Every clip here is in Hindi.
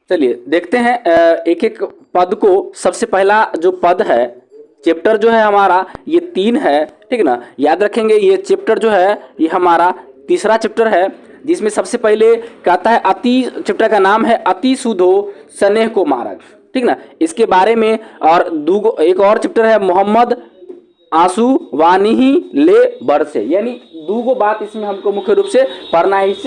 चलिए देखते हैं एक एक पद को। सबसे पहला जो पद है, चैप्टर जो है हमारा ये 3 है, ठीक ना। याद रखेंगे ये चैप्टर जो है ये हमारा तीसरा चैप्टर है, जिसमें सबसे पहले कहता है चैप्टर का नाम है अति सुधो स्नेह को मारक, ठीक ना। इसके बारे में और एक और चैप्टर है मोहम्मद आंसू वानी ही ले बरसे, यानी दूगो बात इसमें हमको मुख्य रूप से पढ़ना है इस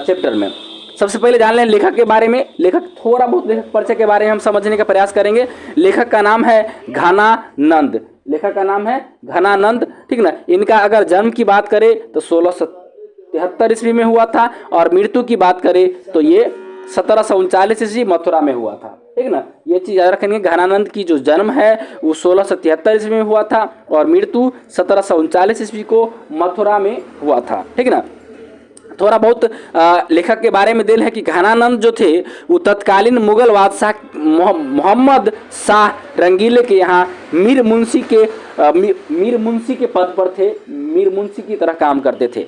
चैप्टर में। सबसे पहले जान लें लेखक के बारे में। लेखक थोड़ा बहुत लेखक परिचय के बारे में हम समझने का प्रयास करेंगे। लेखक का नाम है घनानंद, लेखक का नाम है घनानंद, ठीक ना। इनका अगर जन्म की बात करें तो 1673 ईस्वी में हुआ था, और मृत्यु की बात करें तो ये 1739 ईस्वी मथुरा में हुआ था, ठीक ना। ये चीज याद रखेंगे, घनानंद की जो जन्म है वो 1673 ईस्वी में हुआ था और मृत्यु 1739 ईस्वी को मथुरा में हुआ था, ठीक ना। थोड़ा बहुत लेखक के बारे में दिल है कि घनानंद जो थे वो तत्कालीन मुगल बादशाह मोहम्मद शाह रंगीले के यहाँ मीर मुंशी के पद पर थे, मीर मुंशी की तरह काम करते थे।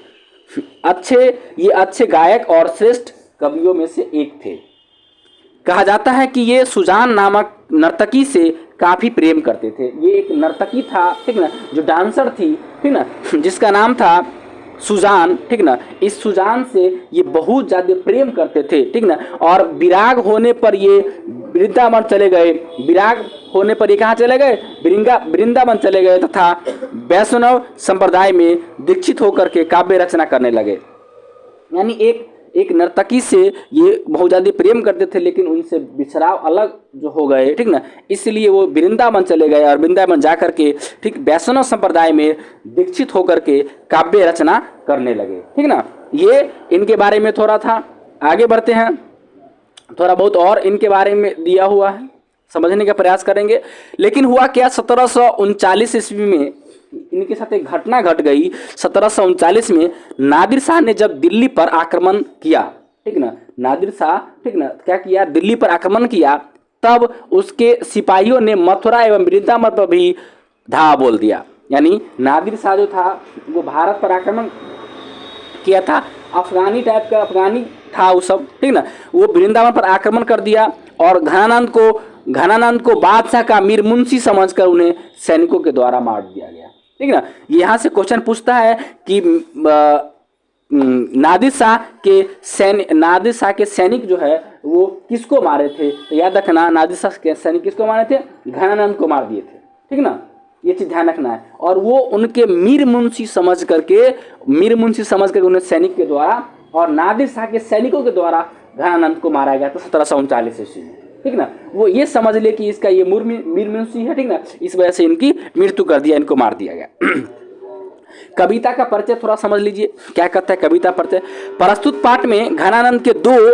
ये अच्छे गायक और श्रेष्ठ कवियों में से एक थे। कहा जाता है कि ये सुजान नामक नर्तकी से काफी प्रेम करते थे। ये एक नर्तकी था, ठीक ना, जो डांसर थी, ठीक ना, जिसका नाम था सुजान, ठीक ना। इस सुजान से ये बहुत ज्यादा प्रेम करते थे, ठीक ना। और विराग होने पर ये वृंदावन चले गए। विराग होने पर ये कहाँ चले गए? वृंदावन चले गए तथा वैष्णव संप्रदाय में दीक्षित होकर के काव्य रचना करने लगे। यानी एक नर्तकी से ये बहुत ज़्यादा प्रेम करते थे, लेकिन उनसे बिछड़ाव अलग जो हो गए, ठीक ना, इसलिए वो वृंदावन चले गए और वृंदावन जाकर के ठीक वैष्णव संप्रदाय में दीक्षित होकर के काव्य रचना करने लगे, ठीक ना। ये इनके बारे में थोड़ा था। आगे बढ़ते हैं, थोड़ा बहुत और इनके बारे में दिया हुआ है, समझने का प्रयास करेंगे। लेकिन हुआ क्या, 1739 ईस्वी में इनके साथ एक घटना घट गई। 1739 में नादिर शाह ने जब दिल्ली पर आक्रमण किया, ठीक ना, नादिर शाह, ठीक ना, क्या किया, दिल्ली पर आक्रमण किया, तब उसके सिपाहियों ने मथुरा एवं वृंदावन पर भी धावा बोल दिया। यानी नादिर शाह जो था वो भारत पर आक्रमण किया था, अफगानी टाइप का, अफगानी था वो सब, ठीक ना। वो वृंदावन पर आक्रमण कर दिया और घनानंद को बादशाह का मीर मुंशी समझकर उन्हें सैनिकों के द्वारा मार दिया गया, ठीक ना। यहाँ से क्वेश्चन पूछता है कि नादिर शाह के सैनिक जो है वो किसको मारे थे? तो याद रखना, नादिर शाह के सैनिक किसको मारे थे? घनानंद को मार दिए थे, ठीक ना, ये चीज ध्यान रखना है। और वो उनके मीर मुंशी समझ करके उन्हें सैनिक के द्वारा और नादिर शाह के सैनिकों के द्वारा घनानंद को मारा गया था 1739 ईस्वी में, ठीक ना। वो ये समझ ले कि इसका ये मीर मुंशी है, ठीक ना, इस वजह से इनकी मृत्यु कर दिया, इनको मार दिया गया। कविता का परिचय थोड़ा समझ लीजिए, क्या कहता है कविता परिचय। प्रस्तुत पाठ में घनानंद के 2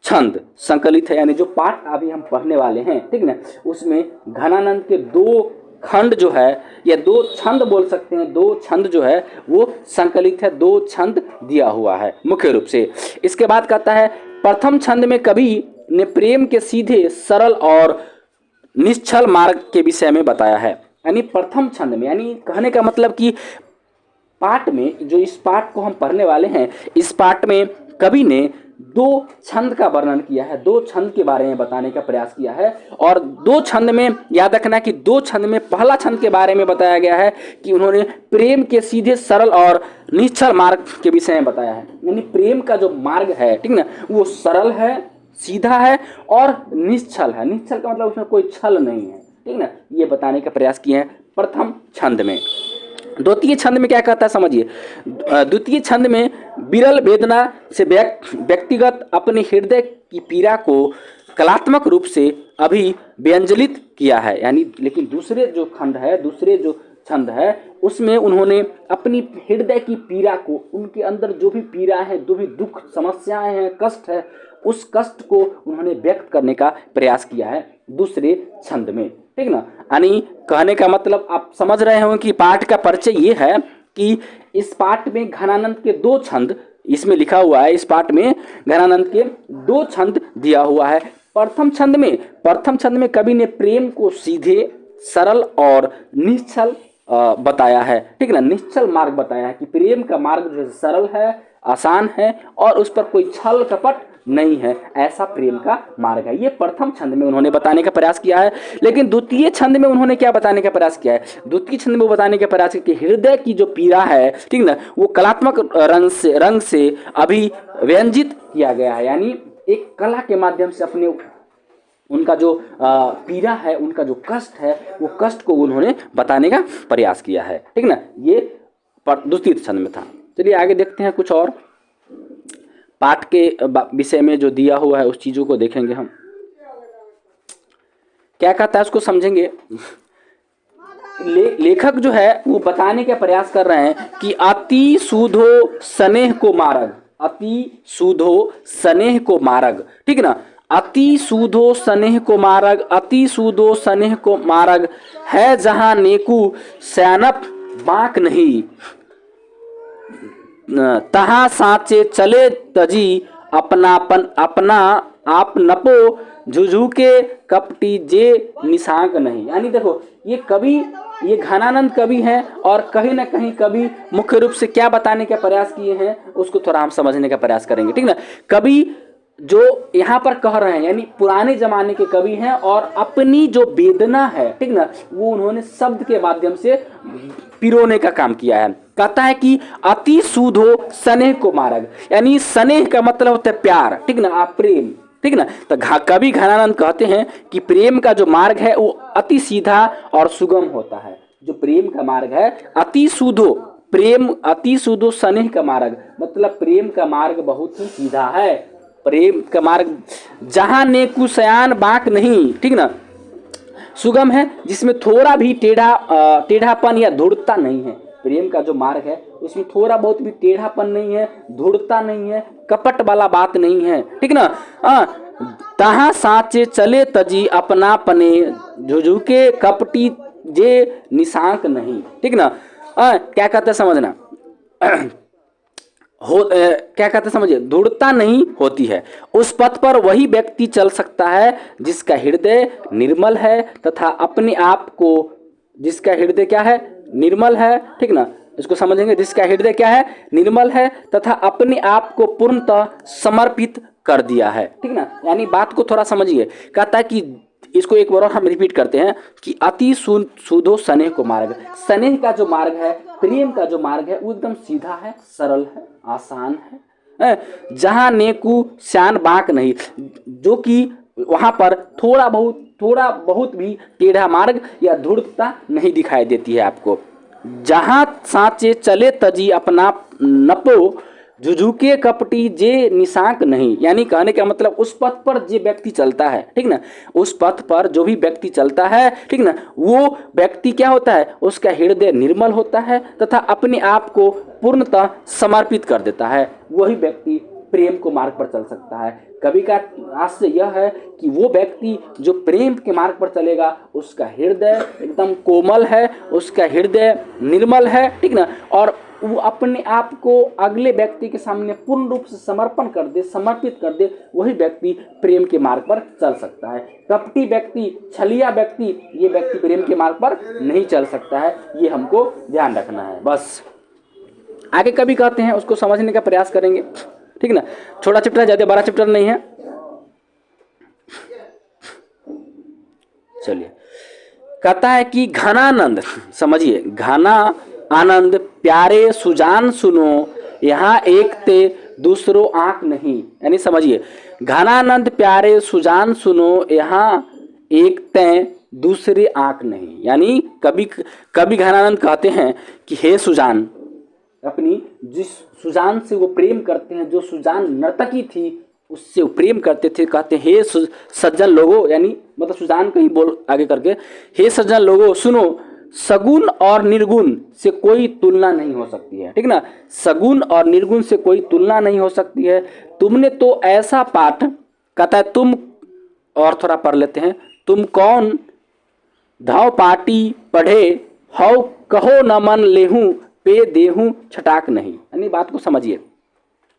छंद संकलित है, यानी जो पाठ अभी हम पढ़ने वाले हैं, ठीक ना, उसमें घनानंद के 2 खंड जो है, या 2 छंद बोल सकते हैं, 2 छंद जो है वो संकलित है, 2 छंद दिया हुआ है मुख्य रूप से। इसके बाद कहता है, प्रथम छंद में कवि ने प्रेम के सीधे, सरल और निश्चल मार्ग के विषय में बताया है। यानी प्रथम छंद में, यानी कहने का मतलब कि पाठ में, जो इस पाठ को हम पढ़ने वाले हैं, इस पाठ में कवि ने 2 छंद का वर्णन किया है, 2 छंद के बारे में बताने का प्रयास किया है। और 2 छंद में याद रखना कि 2 छंद में पहला छंद के बारे में बताया गया है कि उन्होंने प्रेम के सीधे, सरल और निश्चल मार्ग के विषय में बताया है। यानी प्रेम का जो मार्ग है, ठीक ना, वो सरल है, सीधा है और निश्चल है। निश्चल का मतलब उसमें कोई छल नहीं है, ठीक ना, ये बताने का प्रयास किए हैं प्रथम छंद में। द्वितीय छंद में क्या कहता है समझिए। द्वितीय छंद में विरल वेदना से व्यक्तिगत अपने हृदय की पीड़ा को कलात्मक रूप से अभिव्यंजलित किया है। यानी लेकिन दूसरे जो छंद है उसमें उन्होंने अपनी हृदय की पीड़ा को, उनके अंदर जो भी पीड़ा है, जो भी दुख, समस्याएं हैं, कष्ट है, उस कष्ट को उन्होंने व्यक्त करने का प्रयास किया है दूसरे छंद में, ठीक ना। यानी कहने का मतलब आप समझ रहे हो कि पाठ का परिचय ये है कि इस पाठ में घनानंद के 2 छंद इसमें लिखा हुआ है। इस पाठ में घनानंद के 2 छंद दिया हुआ है। प्रथम छंद में कवि ने प्रेम को सीधे, सरल और निश्चल बताया है, ठीक ना, निश्चल मार्ग बताया है कि प्रेम का मार्ग जो सरल है, आसान है और उस पर कोई छल कपट नहीं है, ऐसा प्रेम का मार्ग है। ये प्रथम छंद में उन्होंने बताने का प्रयास किया है। लेकिन द्वितीय छंद में उन्होंने क्या बताने का प्रयास किया है? द्वितीय छंद में वो बताने का प्रयास किया कि हृदय की जो पीड़ा है, ठीक ना, वो कलात्मक रंग से अभिव्यंजित किया गया है। यानी एक कला के माध्यम से अपने उनका जो पीड़ा है, उनका जो कष्ट है, वो कष्ट को उन्होंने बताने का प्रयास किया है, ठीक ना। ये द्वितीय छंद में था। चलिए आगे देखते हैं, कुछ और पाठ के विषय में जो दिया हुआ है उस चीजों को देखेंगे हम। क्या कहता है उसको समझेंगे। लेखक जो है वो बताने का प्रयास कर रहे हैं कि अति सूधो स्नेह को मार्ग, अति सूधो स्नेह को मार्ग, ठीक ना। अति सूधो स्नेह को मार्ग, अति सूधो स्नेह को मार्ग है जहां नेकू सैनप बांक नहीं, तहां साचे चले तजी अपनापन अपना आप नपो झुझुके कपटी जे निशांक नहीं। यानी देखो ये कवि, ये घनानंद कवि हैं और कहीं ना कहीं कवि मुख्य रूप से क्या बताने का प्रयास किए हैं उसको थोड़ा हम समझने का प्रयास करेंगे, ठीक ना। कवि जो यहाँ पर कह रहे हैं यानी पुराने जमाने के कवि हैं और अपनी जो वेदना है, ठीक ना, वो उन्होंने शब्द के माध्यम से पिरोने का काम किया है। कहता है कि अति सूधो स्नेह को मार्ग, यानी स्नेह का मतलब होता है प्यार, ठीक ना, आप प्रेम, ठीक ना। तो कवि घनानंद कहते हैं कि प्रेम का जो मार्ग है वो अति सीधा और सुगम होता है। जो प्रेम का मार्ग है अति सूधो, प्रेम अति सूधो स्नेह का मार्ग मतलब प्रेम का मार्ग बहुत ही सीधा है। प्रेम का मार्ग जहां नेकु सयान बांक नहीं, ठीक ना, सुगम है, जिसमें थोड़ा भी टेढ़ापन या धुड़ता नहीं है। प्रेम का जो मार्ग है उसमें थोड़ा बहुत भी टेढ़ापन नहीं है, धुड़ता नहीं है, कपट वाला बात नहीं है, ठीक ना। तहां साचे चले तजी अपनापने झुझुके कपटी जे निशांक नहीं, ठीक ना। क्या कहते समझना क्या कहते समझिए, धूर्तता नहीं होती है। उस पथ पर वही व्यक्ति चल सकता है जिसका हृदय निर्मल है तथा अपने आप को, जिसका हृदय क्या है, निर्मल है, ठीक ना। इसको समझेंगे, जिसका हृदय क्या है, निर्मल है तथा अपने आप को पूर्णतः समर्पित कर दिया है, ठीक ना। यानी बात को थोड़ा समझिए। कहता है कि इसको एक बार हम रिपीट करते हैं कि अति सूधो स्नेह को मार्ग, स्नेह का जो मार्ग है, प्रेम का जो मार्ग है वो एकदम सीधा है, सरल है, आसान है, जहां नेकू श्यान बांक नहीं, जो कि वहां पर थोड़ा बहुत भी टेढ़ा मार्ग या धूर्तता नहीं दिखाई देती है आपको। जहां साचे चले तजी अपना नपो झुझुके कपटी जे निशांक नहीं, यानी कहने का मतलब उस पथ पर जो व्यक्ति चलता है, ठीक ना, उस पथ पर जो भी व्यक्ति चलता है, ठीक ना, वो व्यक्ति क्या होता है, उसका हृदय निर्मल होता है तथा अपने आप को पूर्णतः समर्पित कर देता है। वही व्यक्ति प्रेम को मार्ग पर चल सकता है। कवि का आशय यह है कि वो व्यक्ति जो प्रेम के मार्ग पर चलेगा उसका हृदय एकदम कोमल है, उसका हृदय निर्मल है, ठीक ना, और वो अपने आप को अगले व्यक्ति के सामने पूर्ण रूप से समर्पण कर दे, समर्पित कर दे, वही व्यक्ति प्रेम के मार्ग पर चल सकता है। कपटी व्यक्ति, छलिया व्यक्ति, ये व्यक्ति प्रेम के मार्ग पर नहीं चल सकता है। ये हमको ध्यान रखना है। बस आगे कभी कहते हैं उसको समझने का प्रयास करेंगे, ठीक ना। छोटा चैप्टर, ज्यादा बड़ा चैप्टर नहीं है। चलिए, कहता है कि घनानंद, समझिए, घना आनंद प्यारे सुजान सुनो यहाँ एक ते दूसरो आंख नहीं, यानी समझिए, घनानंद प्यारे सुजान सुनो यहाँ एक ते दूसरे आंख नहीं, यानी कभी घनानंद कहते हैं कि हे सुजान, अपनी जिस सुजान से वो प्रेम करते हैं, जो सुजान नर्तकी थी उससे वो प्रेम करते थे, कहते हैं हे सज्जन लोगों, यानी मतलब सुजान को ही बोल आगे करके, हे सज्जन लोगों सुनो, सगुण और निर्गुण से कोई तुलना नहीं हो सकती है, ठीक ना। सगुण और निर्गुण से कोई तुलना नहीं हो सकती है। तुमने तो ऐसा पाठ, कहता है तुम, और थोड़ा पढ़ लेते हैं, तुम कौन धाव पाटी पढ़े हौ कहो न मन लेहूं पे देहूं छटाक नहीं, यानी बात को समझिए।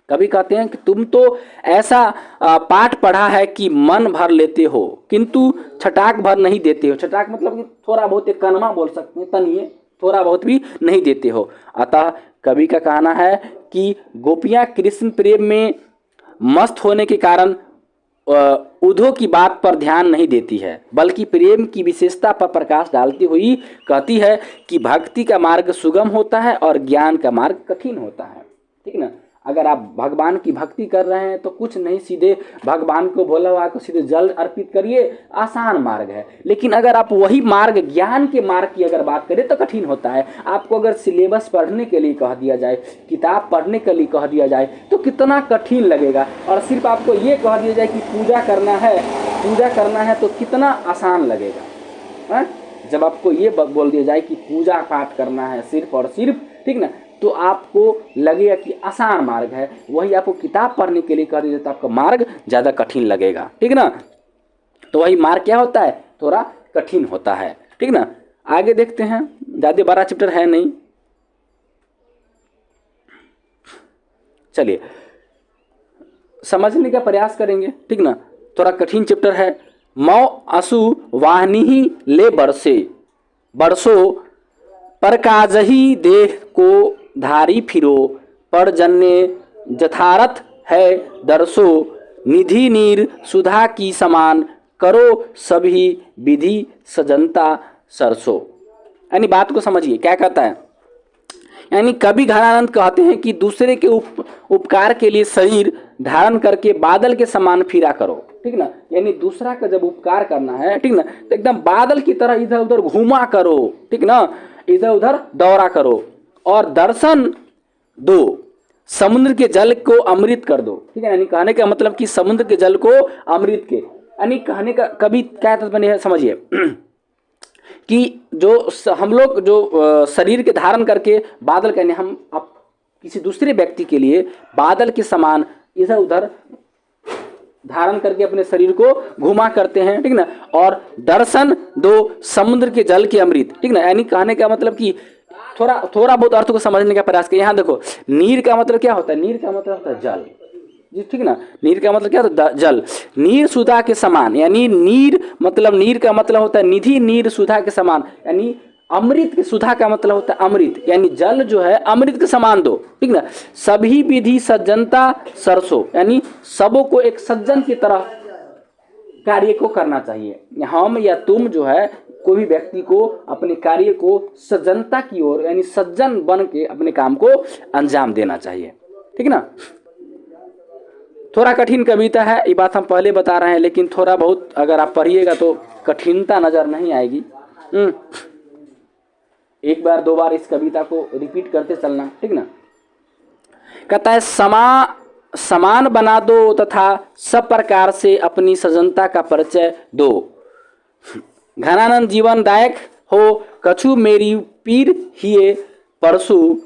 कभी कहते हैं कि तुम तो ऐसा पाठ पढ़ा है कि मन भर लेते हो किंतु छटाक भर नहीं देते हो। छटाक मतलब कि थोड़ा बहुत, एक कनमा बोल सकते हैं, तनिए थोड़ा बहुत भी नहीं देते हो। अतः कवि का कहना है कि गोपियां कृष्ण प्रेम में मस्त होने के कारण उद्धव की बात पर ध्यान नहीं देती है, बल्कि प्रेम की विशेषता पर प्रकाश डालती हुई कहती है कि भक्ति का मार्ग सुगम होता है और ज्ञान का मार्ग कठिन होता है। ठीक ना। अगर आप भगवान की भक्ति कर रहे हैं तो कुछ नहीं, सीधे भगवान को भोला बाबा को सीधे जल अर्पित करिए, आसान मार्ग है। लेकिन अगर आप वही मार्ग, ज्ञान के मार्ग की अगर बात करें तो कठिन होता है। आपको अगर सिलेबस पढ़ने के लिए कह दिया जाए, किताब पढ़ने के लिए कह दिया जाए तो कितना कठिन लगेगा, और सिर्फ आपको ये कह दिया जाए कि पूजा करना है तो कितना आसान लगेगा है? जब आपको ये बोल दिया जाए कि पूजा पाठ करना है सिर्फ और सिर्फ, ठीक ना, तो आपको लगेगा कि आसान मार्ग है। वही आपको किताब पढ़ने के लिए कह दिया जाए तो आपका मार्ग ज़्यादा कठिन लगेगा। ठीक ना। तो वही मार्ग क्या होता है, थोड़ा कठिन होता है। ठीक ना। आगे देखते हैं, ज़्यादा बड़ा चैप्टर है नहीं, चलिए समझने का प्रयास करेंगे। ठीक ना। थोड़ा कठिन चैप्टर है। मौ असु वाहनी ही ले बरसे, बरसो पर काजही देह को धारी फिरो, पर जन्ने जथारथ है दरसो, निधि नीर सुधा की समान, करो सभी विधि सजनता सरसो। यानी बात को समझिए, क्या कहता है। यानी कवि घनानंद कहते हैं कि दूसरे के उपकार के लिए शरीर धारण करके बादल के समान फिरा करो। ठीक ना। यानी दूसरा का जब उपकार करना है, ठीक ना, तो एकदम बादल की तरह इधर उधर घूमा करो। ठीक ना, इधर उधर दौड़ा करो, और दर्शन दो, समुद्र के जल को अमृत कर दो। ठीक है। यानी कहने का मतलब कि समुद्र के जल को अमृत के, यानी कहने का कभी क्या तात्पर्य है समझिए कि जो हम लोग जो शरीर के धारण करके बादल, कहने हम अब किसी दूसरे व्यक्ति के लिए बादल के समान इधर उधर धारण करके अपने शरीर को घुमा करते हैं। ठीक ना। और दर्शन दो समुद्र के जल के अमृत। ठीक ना। यानी कहने का मतलब कि थोड़ा बहुत अर्थ को समझने का प्रयास करें। यहाँ देखो, नीर का मतलब क्या होता है, नीर का मतलब होता है जल जी। ठीक ना। नीर का मतलब क्या होता है, जल। नीर सुधा के समान, यानी नीर का मतलब होता है निधि नीर सुधा के समान, यानी अमृत के, सुधा का मतलब होता है अमृत, यानी जल जो है अमृत के समान दो। ठीक ना। सभी विधि सज्जनता सरसो, यानी सबों को एक सज्जन की तरह कार्य को करना चाहिए। हम या तुम जो है, कोई भी व्यक्ति को अपने कार्य को सज्जनता की ओर, यानी सज्जन बन के अपने काम को अंजाम देना चाहिए। ठीक ना। थोड़ा कठिन कविता है, ये बात हम पहले बता रहे हैं, लेकिन थोड़ा बहुत अगर आप पढ़िएगा तो कठिनता नजर नहीं आएगी। एक बार दो बार इस कविता को रिपीट करते चलना। ठीक ना। कहता है समान बना दो तथा सब प्रकार से अपनी सजनता का परिचय दो, घनानंद जीवनदायक हो कछु मेरी पीर हिए परसु,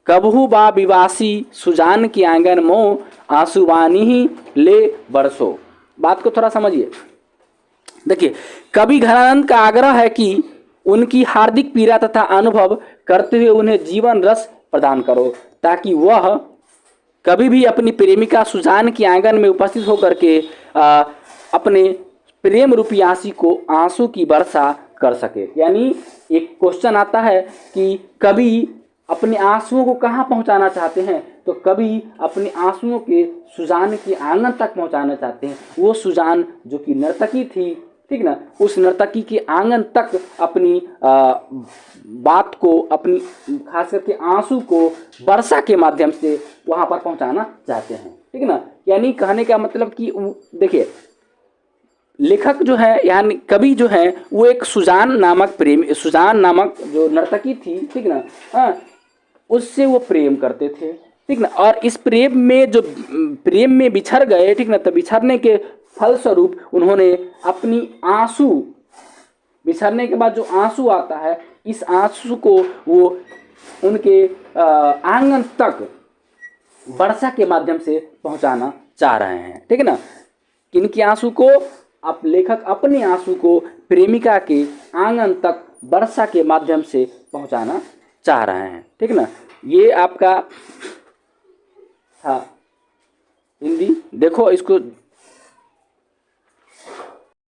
कबहू बा विवासी सुजान की आंगन मोह, आंसुवानी ही ले बरसो। बात को थोड़ा समझिए। देखिए, कवि घनानंद का आग्रह है कि उनकी हार्दिक पीड़ा तथा अनुभव करते हुए उन्हें जीवन रस प्रदान करो, ताकि वह कभी भी अपनी प्रेमिका सुजान की आंगन में उपस्थित होकर के अपने प्रेम रूपी आंसू को आंसू की वर्षा कर सके। यानी एक क्वेश्चन आता है कि कवि अपने आंसुओं को कहाँ पहुँचाना चाहते हैं, तो कवि अपने आंसुओं के सुजान के आंगन तक पहुँचाना चाहते हैं। वो सुजान जो कि नर्तकी थी, ठीक ना, उस नर्तकी के आंगन तक अपनी बात को, अपनी खास करके आंसू को वर्षा के माध्यम से वहाँ पर पहुँचाना चाहते हैं। ठीक ना। यानी कहने का मतलब कि देखिए, लेखक जो है, यानी कवि जो है, वो एक सुजान नामक जो नर्तकी थी, ठीक ना, हाँ, उससे वो प्रेम करते थे। ठीक ना। और इस प्रेम में बिछड़ गए। ठीक ना। तो बिछड़ने के फलस्वरूप उन्होंने अपनी आंसू, बिछड़ने के बाद जो आंसू आता है, इस आंसू को वो उनके आंगन तक वर्षा के माध्यम से पहुंचाना चाह रहे हैं। ठीक है ना। किनके आंसू को, अब लेखक अपने आंसू को प्रेमिका के आंगन तक वर्षा के माध्यम से पहुंचाना चाह रहे हैं। ठीक ना। ये आपका था हिंदी। देखो, इसको